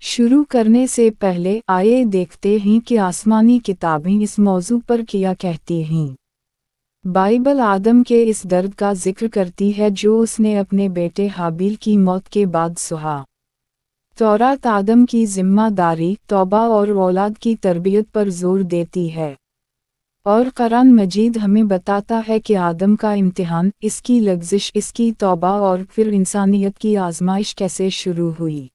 शुरू करने से पहले आइए देखते हैं कि आसमानी किताबें इस मौजू पर क्या कहती हैं। बाइबल आदम के इस दर्द का जिक्र करती है जो उसने अपने बेटे हाबिल की मौत के बाद सहा। तौरात आदम की जिम्मेदारी, तौबा और औलाद की तरबियत पर जोर देती है, और कुरान मजीद हमें बताता है कि आदम का इम्तिहान, इसकी लग़ज़िश, इसकी तौबा और फिर इंसानियत की आजमाइश कैसे शुरू हुई।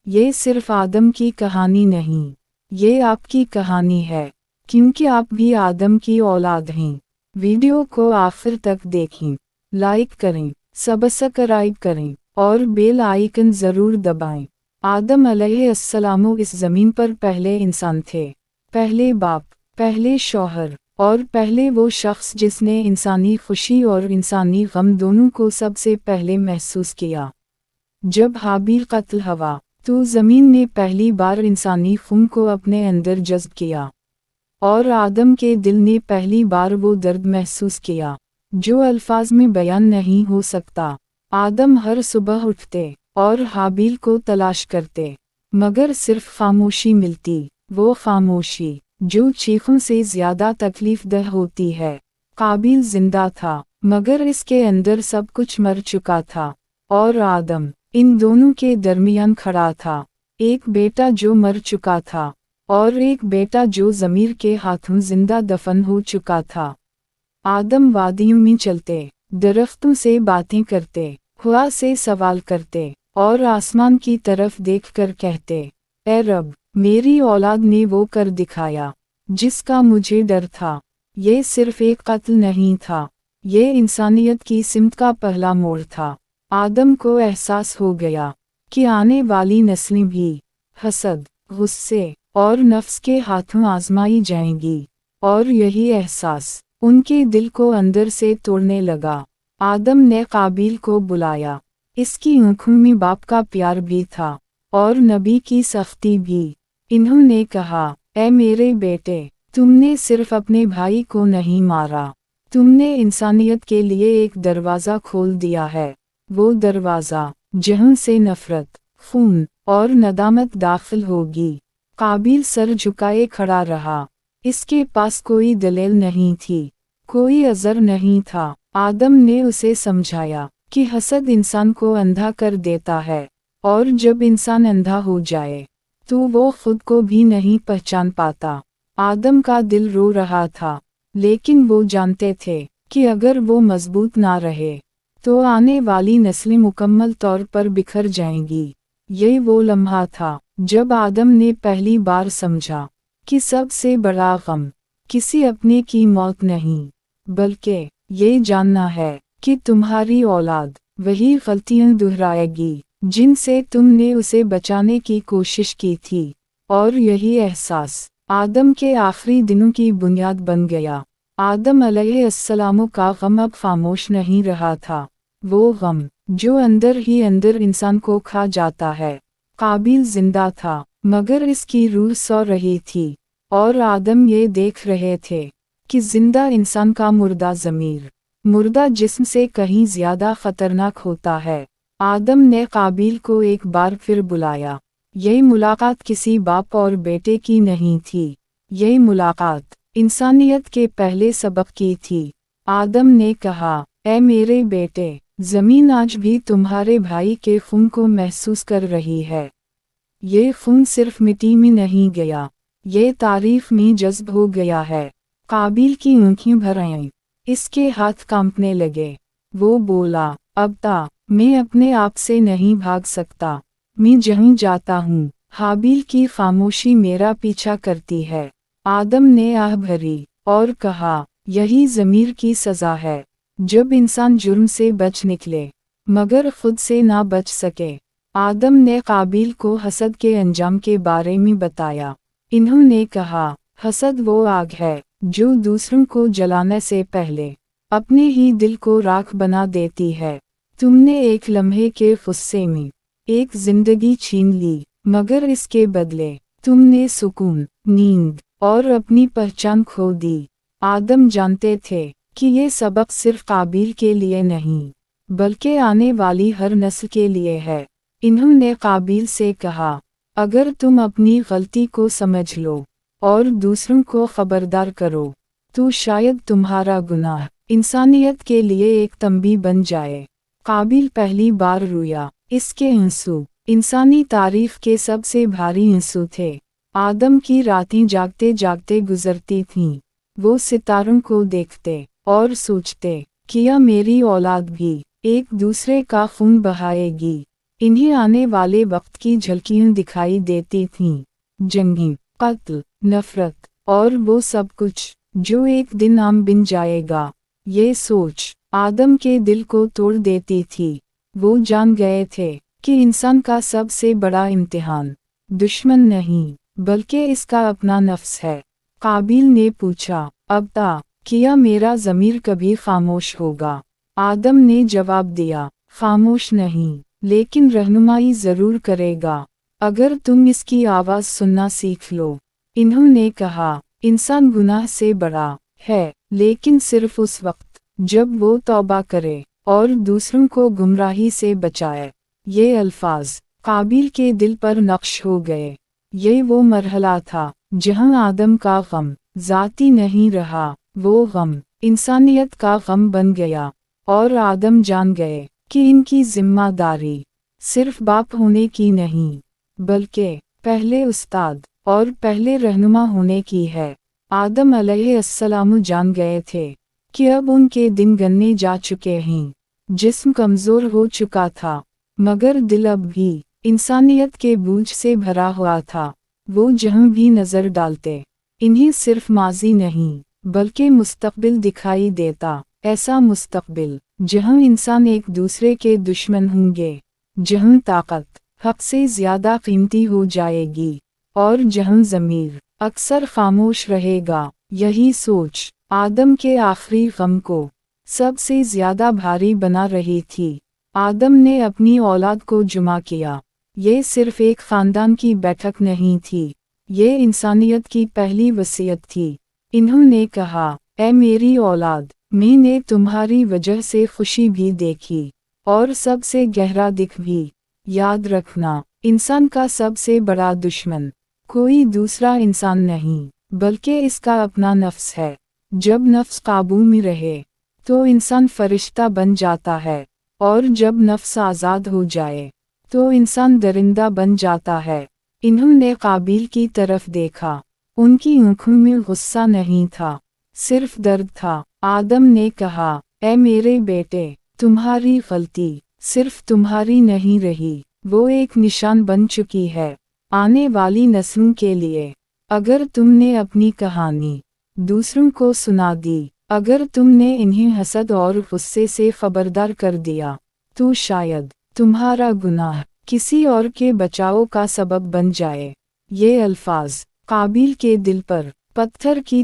ये सिर्फ आदम की कहानी नहीं, ये आपकी कहानी है, क्योंकि आप भी आदम की औलाद हैं। वीडियो को आखिर तक देखें, लाइक करें, सब्सक्राइब करें और बेल आइकन ज़रूर दबाएं। आदम अलैहिस्सलाम इस ज़मीन पर पहले इंसान थे, पहले बाप, पहले शौहर और पहले वो शख्स जिसने इंसानी खुशी और इंसानी गम दोनों को सबसे पहले महसूस किया। जब हाबिल कत्ल हुआ तो ज़मीन ने पहली बार इंसानी खून को अपने अंदर जज़्ब किया, और आदम के दिल ने पहली बार वो दर्द महसूस किया जो अल्फाज में बयान नहीं हो सकता। आदम हर सुबह उठते और हाबिल को तलाश करते, मगर सिर्फ खामोशी मिलती, वो खामोशी जो चीखों से ज़्यादा तकलीफ़दह होती है। काबिल जिंदा था, मगर इसके अंदर सब कुछ मर चुका था, और आदम इन दोनों के दरमियान खड़ा था। एक बेटा जो मर चुका था और एक बेटा जो ज़मीर के हाथों जिंदा दफन हो चुका था। आदम वादियों में चलते, दरख्तों से बातें करते, हवा से सवाल करते और आसमान की तरफ देखकर कहते, ए रब, मेरी औलाद ने वो कर दिखाया जिसका मुझे डर था। ये सिर्फ एक कत्ल नहीं था, ये इंसानियत की सिमत का पहला मोड़ था। आदम को एहसास हो गया कि आने वाली नस्लें भी हसद, गुस्से और नफ्स के हाथों आजमाई जाएंगी, और यही एहसास उनके दिल को अंदर से तोड़ने लगा। आदम ने काबिल को बुलाया, इसकी आँखों में बाप का प्यार भी था और नबी की सख्ती भी। इन्होंने कहा, ए मेरे बेटे, तुमने सिर्फ अपने भाई को नहीं मारा, तुमने इंसानियत के लिए एक दरवाज़ा खोल दिया है, वो दरवाज़ा जहाँ से नफ़रत, खून और नदामत दाखिल होगी। काबिल सर झुकाए खड़ा रहा, इसके पास कोई दलील नहीं थी, कोई अज़र नहीं था। आदम ने उसे समझाया कि हसद इंसान को अंधा कर देता है, और जब इंसान अंधा हो जाए तो वो खुद को भी नहीं पहचान पाता। आदम का दिल रो रहा था, लेकिन वो जानते थे कि अगर वो मजबूत ना रहे तो आने वाली नस्लें मुकम्मल तौर पर बिखर जाएंगी। ये वो लम्हा था जब आदम ने पहली बार समझा कि सबसे बड़ा गम किसी अपने की मौत नहीं, बल्कि ये जानना है कि तुम्हारी औलाद वही गलतियां दोहराएगी जिनसे तुमने उसे बचाने की कोशिश की थी। और यही एहसास आदम के आखिरी दिनों की बुनियाद बन गया। आदम अलैहिस्सलाम का गम अब खामोश नहीं रहा था, वो गम जो अंदर ही अंदर इंसान को खा जाता है। काबिल जिंदा था, मगर इसकी रूह सो रही थी, और आदम ये देख रहे थे कि जिंदा इंसान का मुर्दा ज़मीर, मुर्दा जिस्म से कहीं ज़्यादा ख़तरनाक होता है। आदम ने काबिल को एक बार फिर बुलाया। यही मुलाकात किसी बाप और बेटे की नहीं थी, यही मुलाकात इंसानियत के पहले सबक की थी। आदम ने कहा, ए मेरे बेटे, ज़मीन आज भी तुम्हारे भाई के खून को महसूस कर रही है। ये खून सिर्फ मिट्टी में नहीं गया, ये तारीफ में जज्ब हो गया है। काबिल की आँखें भर आईं, इसके हाथ कांपने लगे। वो बोला, अब्बा, मैं अपने आप से नहीं भाग सकता, मैं जहीं जाता हूँ हाबिल की खामोशी मेरा पीछा करती है। आदम ने आह भरी और कहा, यही ज़मीर की सज़ा है, जब इंसान जुर्म से बच निकले मगर खुद से ना बच सके। आदम ने काबिल को हसद के अंजाम के बारे में बताया। इन्होंने कहा, हसद वो आग है जो दूसरों को जलाने से पहले अपने ही दिल को राख बना देती है। तुमने एक लम्हे के गुस्से में एक जिंदगी छीन ली, मगर इसके बदले तुमने सुकून, नींद और अपनी पहचान खो दी। आदम जानते थे कि ये सबक सिर्फ काबिल के लिए नहीं, बल्कि आने वाली हर नस्ल के लिए है। इन्होंने काबिल से कहा, अगर तुम अपनी गलती को समझ लो और दूसरों को खबरदार करो तो शायद तुम्हारा गुनाह इंसानियत के लिए एक तंबी बन जाए। काबिल पहली बार रोया। इसके आंसू इंसानी तारीफ के सबसे भारी आंसू थे। आदम की रातें जागते जागते गुजरती थीं। वो सितारों को देखते और सोचते, किया मेरी औलाद भी एक दूसरे का खून बहाएगी। इन्हें आने वाले वक्त की झलकियां दिखाई देती थीं, जंगी, कत्ल, नफरत और वो सब कुछ जो एक दिन आम बन जाएगा। ये सोच आदम के दिल को तोड़ देती थी। वो जान गए थे कि इंसान का सबसे बड़ा इम्तिहान दुश्मन नहीं बल्कि इसका अपना नफ्स है। काबिल ने पूछा, अब किया मेरा ज़मीर कभी खामोश होगा? आदम ने जवाब दिया, खामोश नहीं, लेकिन रहनुमाई ज़रूर करेगा अगर तुम इसकी आवाज़ सुनना सीख लो। इन्होंने कहा, इंसान गुनाह से बड़ा है, लेकिन सिर्फ उस वक्त जब वो तौबा करे और दूसरों को गुमराही से बचाए। ये अल्फाज काबिल के दिल पर नक्श हो गए। ये वो मरहला था जहां आदम का गम ज़ाती नहीं रहा, वो गम इंसानियत का गम बन गया। और आदम जान गए कि इनकी जिम्मेदारी सिर्फ बाप होने की नहीं, बल्कि पहले उस्ताद और पहले रहनुमा होने की है। आदम अलैहिस्सलाम जान गए थे कि अब उनके दिन गन्ने जा चुके हैं। जिस्म कमज़ोर हो चुका था, मगर दिल अब भी इंसानियत के बोझ से भरा हुआ था। वो जहाँ भी नज़र डालते, इन्हें सिर्फ माजी नहीं बल्कि मुस्तक़बिल दिखाई देता। ऐसा मुस्तक़बिल जहाँ इंसान एक दूसरे के दुश्मन होंगे, जहाँ ताकत हक़ से ज़्यादा कीमती हो जाएगी और जहाँ ज़मीर अक्सर खामोश रहेगा। यही सोच आदम के आखिरी गम को सबसे ज़्यादा भारी बना रही थी। आदम ने अपनी औलाद को जुमा किया। ये सिर्फ एक ख़ानदान की बैठक नहीं थी, ये इंसानियत की पहली वसीयत थी। इन्होंने कहा, ऐ मेरी औलाद, मैंने तुम्हारी वजह से खुशी भी देखी और सबसे गहरा दुख भी। याद रखना, इंसान का सबसे बड़ा दुश्मन कोई दूसरा इंसान नहीं बल्कि इसका अपना नफ्स है। जब नफ्स काबू में रहे तो इंसान फरिश्ता बन जाता है, और जब नफ्स आज़ाद हो जाए तो इंसान दरिंदा बन जाता है। इन्होंने काबिल की तरफ देखा। उनकी आँखों में गुस्सा नहीं था, सिर्फ दर्द था। आदम ने कहा, ऐ मेरे बेटे, तुम्हारी गलती सिर्फ तुम्हारी नहीं रही, वो एक निशान बन चुकी है आने वाली नस्लों के लिए। अगर तुमने अपनी कहानी दूसरों को सुना दी, अगर तुमने इन्हें हसद और गुस्से से खबरदार कर दिया, तो शायद तुम्हारा गुनाह किसी और के बचाव का सबब बन जाए। ये अल्फाज काबिल के दिल पर पत्थर की